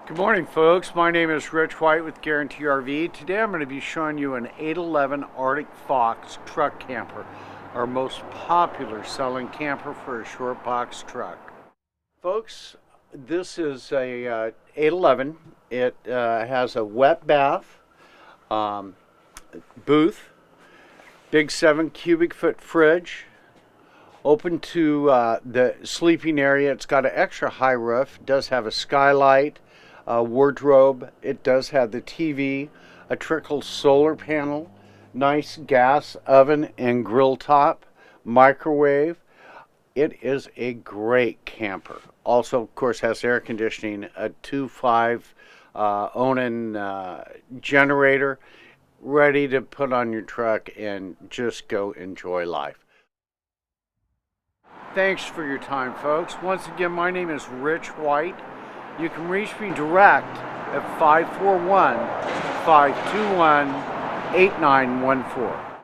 Good morning, folks. My name is Rich.White with Guaranty RV. Today I'm going to be showing you an 811 Arctic Fox truck camper, our most popular selling camper for a short box truck. Folks, this is a 811. It has a wet bath, booth, big 7 cubic foot fridge, open to the sleeping area. It's got an extra high roof. It does have a skylight, wardrobe. It does have the TV, a trickle solar panel, nice gas oven and grill top, microwave. It is a great camper. Also, of course, has air conditioning, a 2.5 awning generator, ready to put on your truck and just go enjoy life. Thanks for your time, folks. Once again, my name is Rich.White. You can reach me direct at 541-521-8914.